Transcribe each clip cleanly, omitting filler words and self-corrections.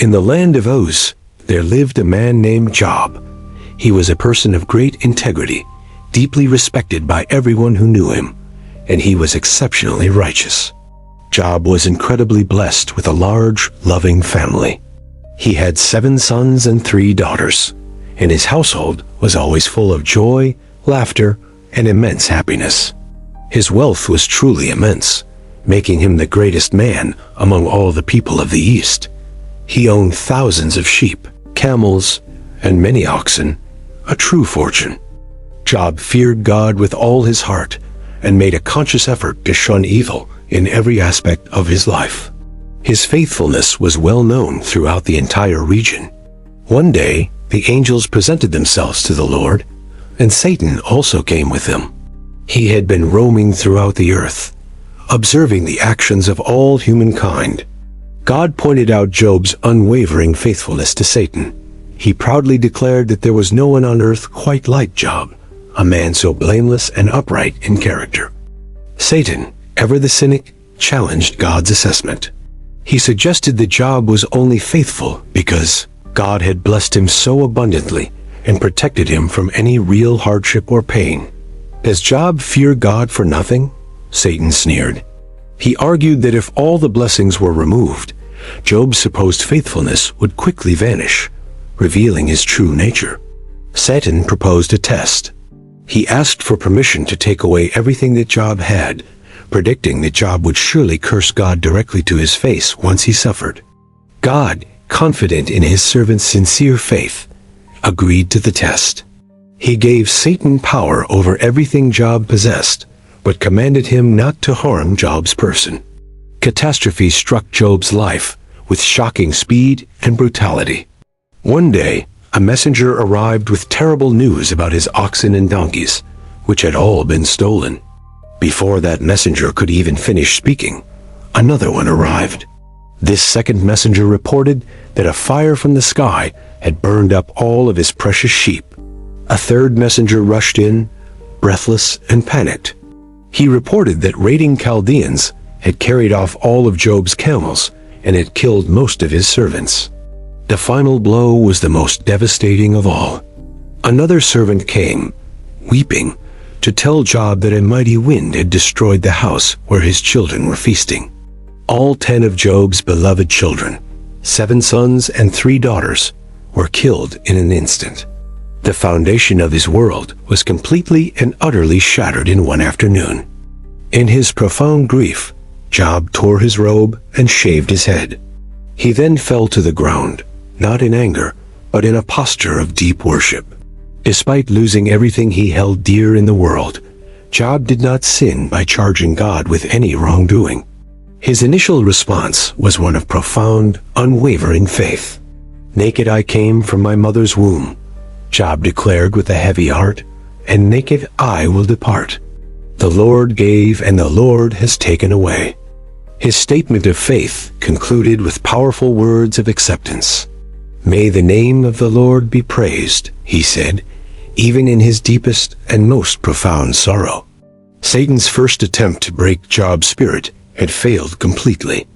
In the land of Uz, there lived a man named Job. He was a person of great integrity, deeply respected by everyone who knew him, and he was exceptionally righteous. Job was incredibly blessed with a large, loving family. He had 7 sons and 3 daughters, and his household was always full of joy, laughter, and immense happiness. His wealth was truly immense, making him the greatest man among all the people of the East. He owned thousands of sheep, camels, and many oxen, a true fortune. Job feared God with all his heart and made a conscious effort to shun evil in every aspect of his life. His faithfulness was well known throughout the entire region. One day, the angels presented themselves to the Lord, and Satan also came with them. He had been roaming throughout the earth, observing the actions of all humankind. God pointed out Job's unwavering faithfulness to Satan. He proudly declared that there was no one on earth quite like Job, a man so blameless and upright in character. Satan, ever the cynic, challenged God's assessment. He suggested that Job was only faithful because God had blessed him so abundantly and protected him from any real hardship or pain. Does Job fear God for nothing? Satan sneered. He argued that if all the blessings were removed, Job's supposed faithfulness would quickly vanish, revealing his true nature. Satan proposed a test. He asked for permission to take away everything that Job had, predicting that Job would surely curse God directly to his face once he suffered. God, confident in his servant's sincere faith, agreed to the test. He gave Satan power over everything Job possessed, but commanded him not to harm Job's person. Catastrophe struck Job's life with shocking speed and brutality. One day, a messenger arrived with terrible news about his oxen and donkeys, which had all been stolen. Before that messenger could even finish speaking, another one arrived. This second messenger reported that a fire from the sky had burned up all of his precious sheep. A third messenger rushed in, breathless and panicked. He reported that raiding Chaldeans had carried off all of Job's camels and had killed most of his servants. The final blow was the most devastating of all. Another servant came, weeping, to tell Job that a mighty wind had destroyed the house where his children were feasting. All 10 of Job's beloved children, 7 sons and 3 daughters, were killed in an instant. The foundation of his world was completely and utterly shattered in one afternoon. In his profound grief, Job tore his robe and shaved his head. He then fell to the ground, not in anger, but in a posture of deep worship. Despite losing everything he held dear in the world, Job did not sin by charging God with any wrongdoing. His initial response was one of profound, unwavering faith. "Naked I came from my mother's womb," Job declared with a heavy heart, "and naked I will depart. The Lord gave and the Lord has taken away." His statement of faith concluded with powerful words of acceptance. "May the name of the Lord be praised," he said, even in his deepest and most profound sorrow. Satan's first attempt to break Job's spirit had failed completely.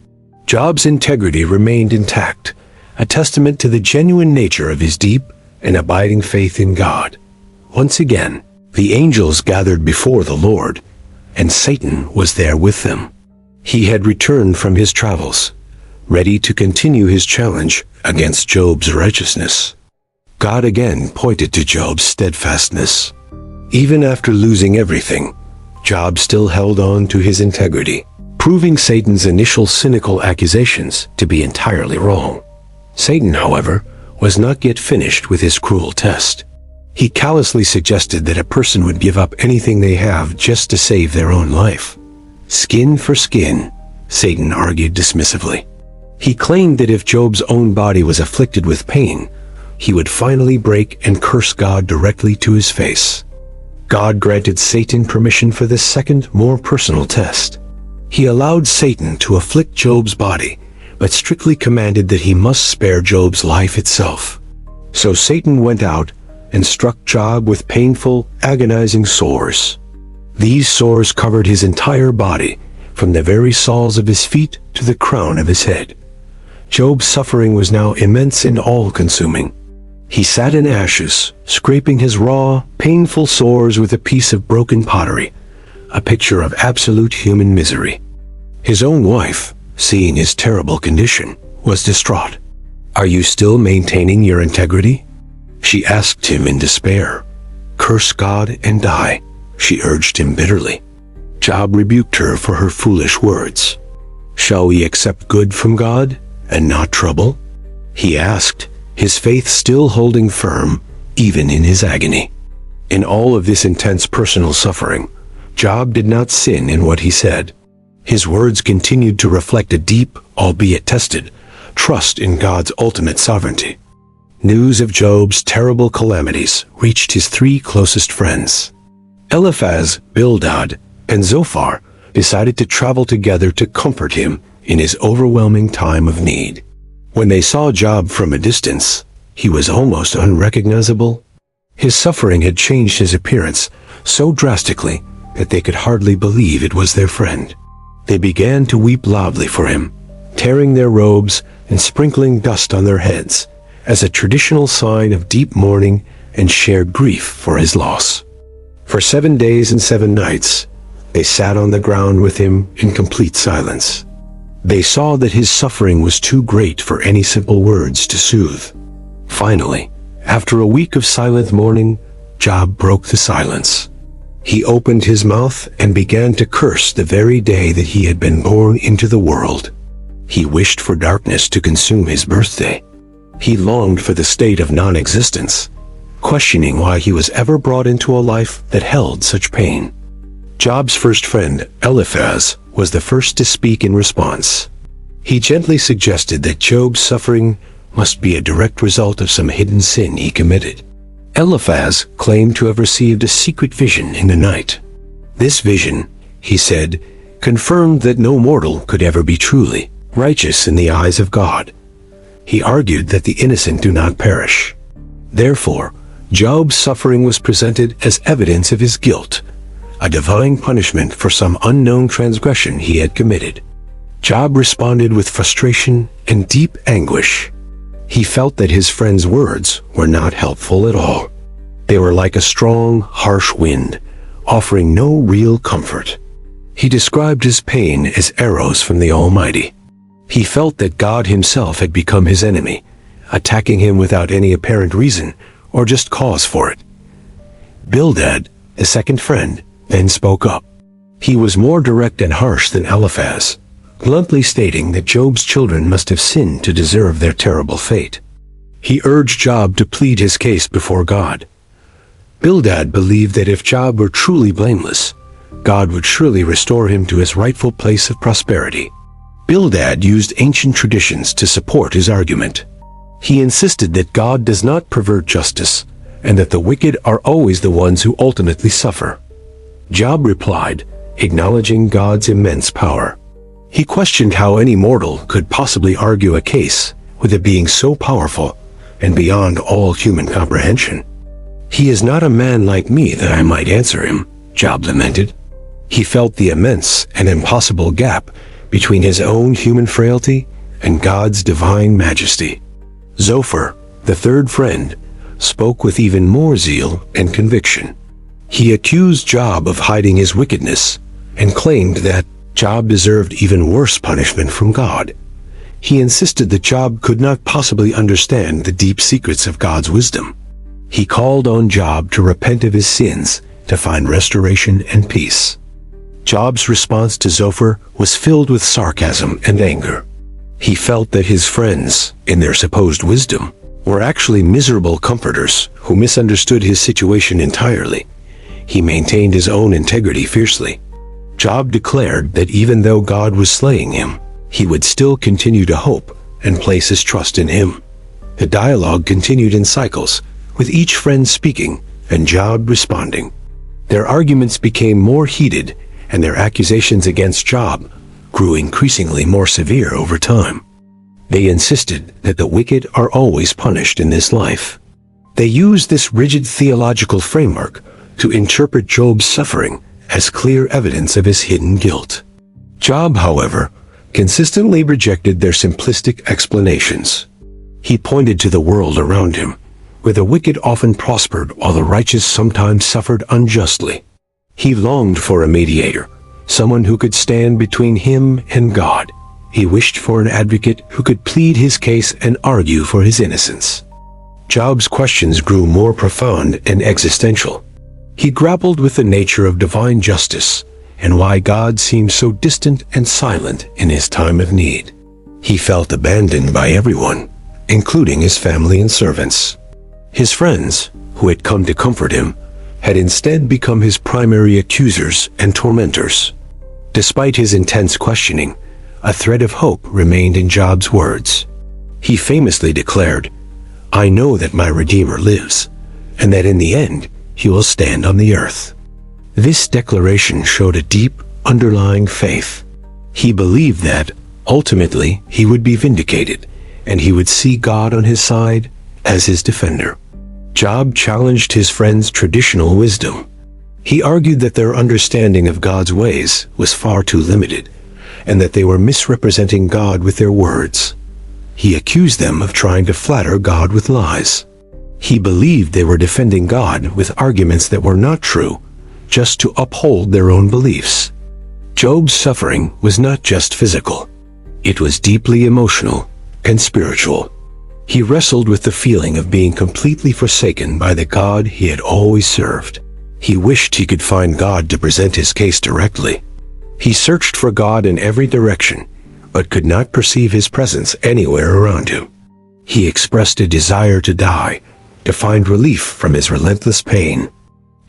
Job's integrity remained intact, a testament to the genuine nature of his deep and abiding faith in God. Once again, the angels gathered before the Lord, and Satan was there with them. He had returned from his travels, ready to continue his challenge against Job's righteousness. God again pointed to Job's steadfastness. Even after losing everything, Job still held on to his integrity, proving Satan's initial cynical accusations to be entirely wrong. Satan, however, was not yet finished with his cruel test. He callously suggested that a person would give up anything they have just to save their own life. Skin for skin, Satan argued dismissively. He claimed that if Job's own body was afflicted with pain, he would finally break and curse God directly to his face. God granted Satan permission for this second, more personal test. He allowed Satan to afflict Job's body, but strictly commanded that he must spare Job's life itself. So Satan went out and struck Job with painful, agonizing sores. These sores covered his entire body, from the very soles of his feet to the crown of his head. Job's suffering was now immense and all-consuming. He sat in ashes, scraping his raw, painful sores with a piece of broken pottery, a picture of absolute human misery. His own wife, seeing his terrible condition, was distraught. "Are you still maintaining your integrity?" she asked him in despair. "Curse God and die," she urged him bitterly. Job rebuked her for her foolish words. "Shall we accept good from God and not trouble?" he asked, his faith still holding firm, even in his agony. In all of this intense personal suffering, Job did not sin in what he said. His words continued to reflect a deep, albeit tested, trust in God's ultimate sovereignty. News of Job's terrible calamities reached his three closest friends. Eliphaz, Bildad, and Zophar decided to travel together to comfort him in his overwhelming time of need. When they saw Job from a distance, he was almost unrecognizable. His suffering had changed his appearance so drastically that they could hardly believe it was their friend. They began to weep loudly for him, tearing their robes and sprinkling dust on their heads as a traditional sign of deep mourning and shared grief for his loss. For 7 days and 7 nights, they sat on the ground with him in complete silence. They saw that his suffering was too great for any simple words to soothe. Finally, after a week of silent mourning, Job broke the silence. He opened his mouth and began to curse the very day that he had been born into the world. He wished for darkness to consume his birthday. He longed for the state of non-existence, questioning why he was ever brought into a life that held such pain. Job's first friend, Eliphaz, was the first to speak in response. He gently suggested that Job's suffering must be a direct result of some hidden sin he committed. Eliphaz claimed to have received a secret vision in the night. This vision, he said, confirmed that no mortal could ever be truly righteous in the eyes of God. He argued that the innocent do not perish. Therefore, Job's suffering was presented as evidence of his guilt, a divine punishment for some unknown transgression he had committed. Job responded with frustration and deep anguish. He felt that his friend's words were not helpful at all. They were like a strong, harsh wind, offering no real comfort. He described his pain as arrows from the Almighty. He felt that God himself had become his enemy, attacking him without any apparent reason or just cause for it. Bildad, the second friend, then spoke up. He was more direct and harsh than Eliphaz, bluntly stating that Job's children must have sinned to deserve their terrible fate. He urged Job to plead his case before God. Bildad believed that if Job were truly blameless, God would surely restore him to his rightful place of prosperity. Bildad used ancient traditions to support his argument. He insisted that God does not pervert justice, and that the wicked are always the ones who ultimately suffer. Job replied, acknowledging God's immense power. He questioned how any mortal could possibly argue a case with a being so powerful and beyond all human comprehension. "He is not a man like me that I might answer him," Job lamented. He felt the immense and impossible gap between his own human frailty and God's divine majesty. Zophar, the third friend, spoke with even more zeal and conviction. He accused Job of hiding his wickedness and claimed that Job deserved even worse punishment from God. He insisted that Job could not possibly understand the deep secrets of God's wisdom. He called on Job to repent of his sins to find restoration and peace. Job's response to Zophar was filled with sarcasm and anger. He felt that his friends, in their supposed wisdom, were actually miserable comforters who misunderstood his situation entirely. He maintained his own integrity fiercely. Job declared that even though God was slaying him, he would still continue to hope and place his trust in him. The dialogue continued in cycles, with each friend speaking and Job responding. Their arguments became more heated, and their accusations against Job grew increasingly more severe over time. They insisted that the wicked are always punished in this life. They used this rigid theological framework to interpret Job's suffering as clear evidence of his hidden guilt. Job, however, consistently rejected their simplistic explanations. He pointed to the world around him, where the wicked often prospered while the righteous sometimes suffered unjustly. He longed for a mediator, someone who could stand between him and God. He wished for an advocate who could plead his case and argue for his innocence. Job's questions grew more profound and existential. He grappled with the nature of divine justice and why God seemed so distant and silent in his time of need. He felt abandoned by everyone, including his family and servants. His friends, who had come to comfort him, had instead become his primary accusers and tormentors. Despite his intense questioning, a thread of hope remained in Job's words. He famously declared, "I know that my Redeemer lives, and that in the end he will stand on the earth." This declaration showed a deep, underlying faith. He believed that, ultimately, he would be vindicated, and he would see God on his side as his defender. Job challenged his friends' traditional wisdom. He argued that their understanding of God's ways was far too limited, and that they were misrepresenting God with their words. He accused them of trying to flatter God with lies. He believed they were defending God with arguments that were not true, just to uphold their own beliefs. Job's suffering was not just physical. It was deeply emotional and spiritual. He wrestled with the feeling of being completely forsaken by the God he had always served. He wished he could find God to present his case directly. He searched for God in every direction, but could not perceive his presence anywhere around him. He expressed a desire to die, to find relief from his relentless pain.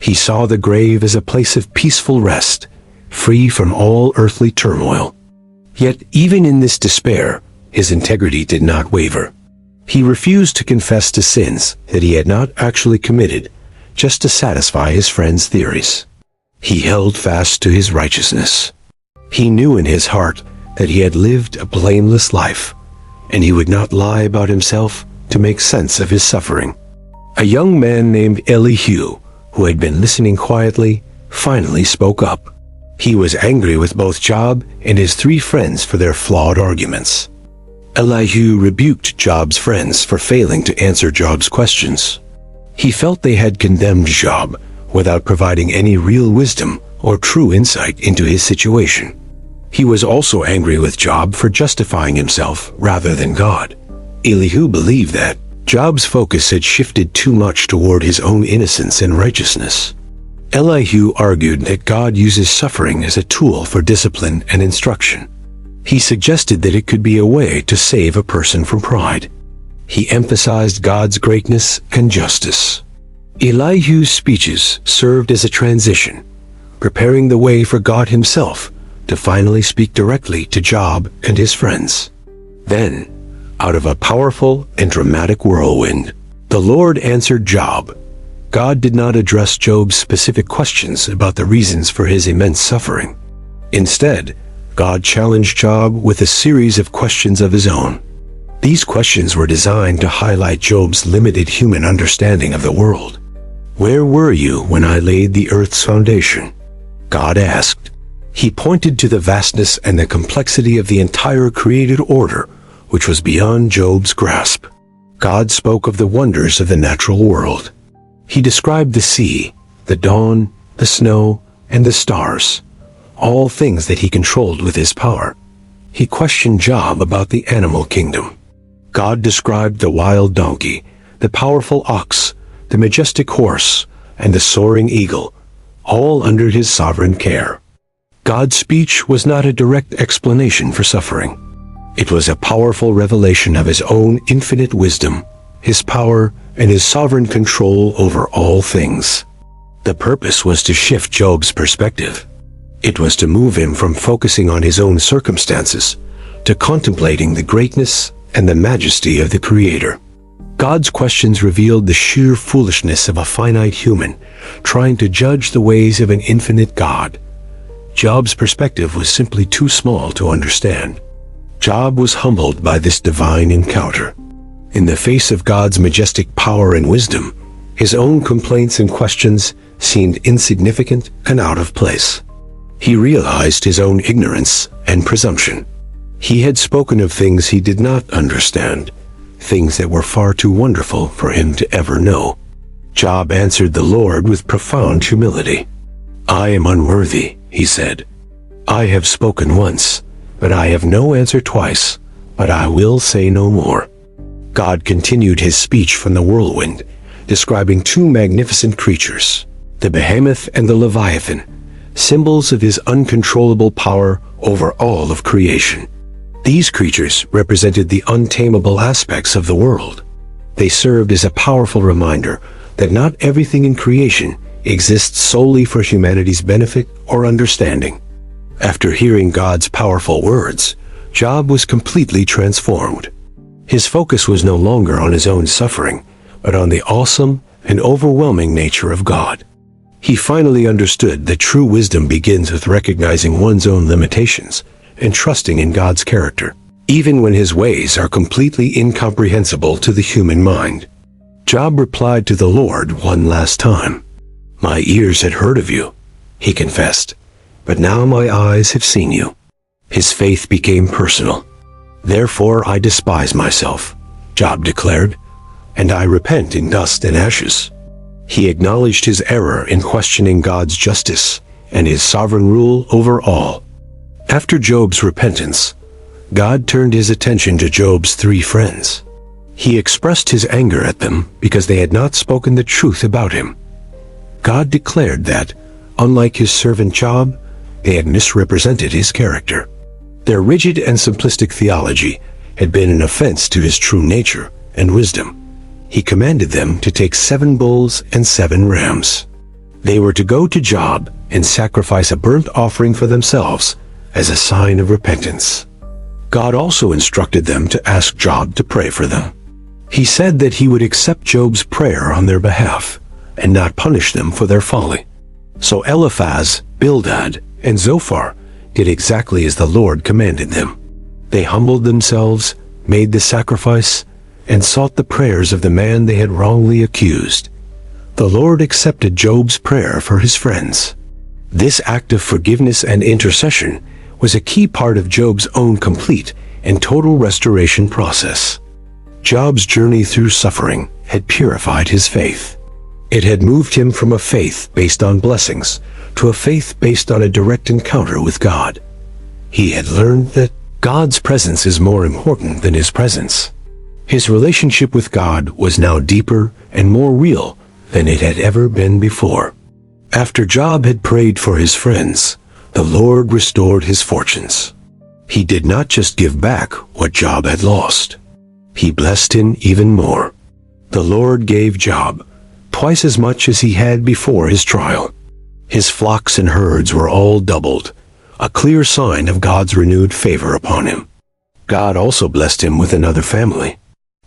He saw the grave as a place of peaceful rest, free from all earthly turmoil. Yet even in this despair, his integrity did not waver. He refused to confess to sins that he had not actually committed, just to satisfy his friends' theories. He held fast to his righteousness. He knew in his heart that he had lived a blameless life, and he would not lie about himself to make sense of his suffering. A young man named Elihu, who had been listening quietly, finally spoke up. He was angry with both Job and his three friends for their flawed arguments. Elihu rebuked Job's friends for failing to answer Job's questions. He felt they had condemned Job without providing any real wisdom or true insight into his situation. He was also angry with Job for justifying himself rather than God. Elihu believed that Job's focus had shifted too much toward his own innocence and righteousness. Elihu argued that God uses suffering as a tool for discipline and instruction. He suggested that it could be a way to save a person from pride. He emphasized God's greatness and justice. Elihu's speeches served as a transition, preparing the way for God himself to finally speak directly to Job and his friends. Then, out of a powerful and dramatic whirlwind, the Lord answered Job. God did not address Job's specific questions about the reasons for his immense suffering. Instead, God challenged Job with a series of questions of his own. These questions were designed to highlight Job's limited human understanding of the world. "Where were you when I laid the earth's foundation?" God asked. He pointed to the vastness and the complexity of the entire created order, which was beyond Job's grasp. God spoke of the wonders of the natural world. He described the sea, the dawn, the snow, and the stars, all things that he controlled with his power. He questioned Job about the animal kingdom. God described the wild donkey, the powerful ox, the majestic horse, and the soaring eagle, all under his sovereign care. God's speech was not a direct explanation for suffering. It was a powerful revelation of his own infinite wisdom, his power, and his sovereign control over all things. The purpose was to shift Job's perspective. It was to move him from focusing on his own circumstances to contemplating the greatness and the majesty of the Creator. God's questions revealed the sheer foolishness of a finite human trying to judge the ways of an infinite God. Job's perspective was simply too small to understand. Job was humbled by this divine encounter. In the face of God's majestic power and wisdom, his own complaints and questions seemed insignificant and out of place. He realized his own ignorance and presumption. He had spoken of things he did not understand, things that were far too wonderful for him to ever know. Job answered the Lord with profound humility. "I am unworthy," he said. "I have spoken once, but I have no answer twice, but I will say no more." God continued his speech from the whirlwind, describing two magnificent creatures, the behemoth and the leviathan, symbols of his uncontrollable power over all of creation. These creatures represented the untamable aspects of the world. They served as a powerful reminder that not everything in creation exists solely for humanity's benefit or understanding. After hearing God's powerful words, Job was completely transformed. His focus was no longer on his own suffering, but on the awesome and overwhelming nature of God. He finally understood that true wisdom begins with recognizing one's own limitations and trusting in God's character, even when his ways are completely incomprehensible to the human mind. Job replied to the Lord one last time. "My ears had heard of you," he confessed, "but now my eyes have seen you." His faith became personal. "Therefore I despise myself," Job declared, "and I repent in dust and ashes." He acknowledged his error in questioning God's justice and his sovereign rule over all. After Job's repentance, God turned his attention to Job's three friends. He expressed his anger at them because they had not spoken the truth about him. God declared that, unlike his servant Job, they had misrepresented his character. Their rigid and simplistic theology had been an offense to his true nature and wisdom. He commanded them to take 7 bulls and 7 rams. They were to go to Job and sacrifice a burnt offering for themselves as a sign of repentance. God also instructed them to ask Job to pray for them. He said that he would accept Job's prayer on their behalf and not punish them for their folly. So Eliphaz, Bildad, and Zophar did exactly as the Lord commanded them. They humbled themselves, made the sacrifice, and sought the prayers of the man they had wrongly accused. The Lord accepted Job's prayer for his friends. This act of forgiveness and intercession was a key part of Job's own complete and total restoration process. Job's journey through suffering had purified his faith. It had moved him from a faith based on blessings to a faith based on a direct encounter with God. He had learned that God's presence is more important than his presence. His relationship with God was now deeper and more real than it had ever been before. After Job had prayed for his friends, the Lord restored his fortunes. He did not just give back what Job had lost. He blessed him even more. The Lord gave Job twice as much as he had before his trial. His flocks and herds were all doubled, a clear sign of God's renewed favor upon him. God also blessed him with another family.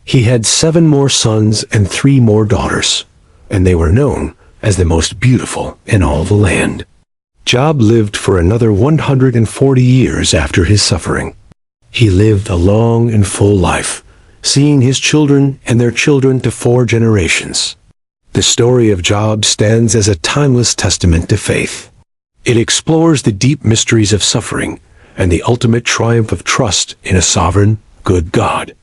He had 7 more sons and 3 more daughters, and they were known as the most beautiful in all the land. Job lived for another 140 years after his suffering. He lived a long and full life, seeing his children and their children to 4 generations. The story of Job stands as a timeless testament to faith. It explores the deep mysteries of suffering and the ultimate triumph of trust in a sovereign, good God.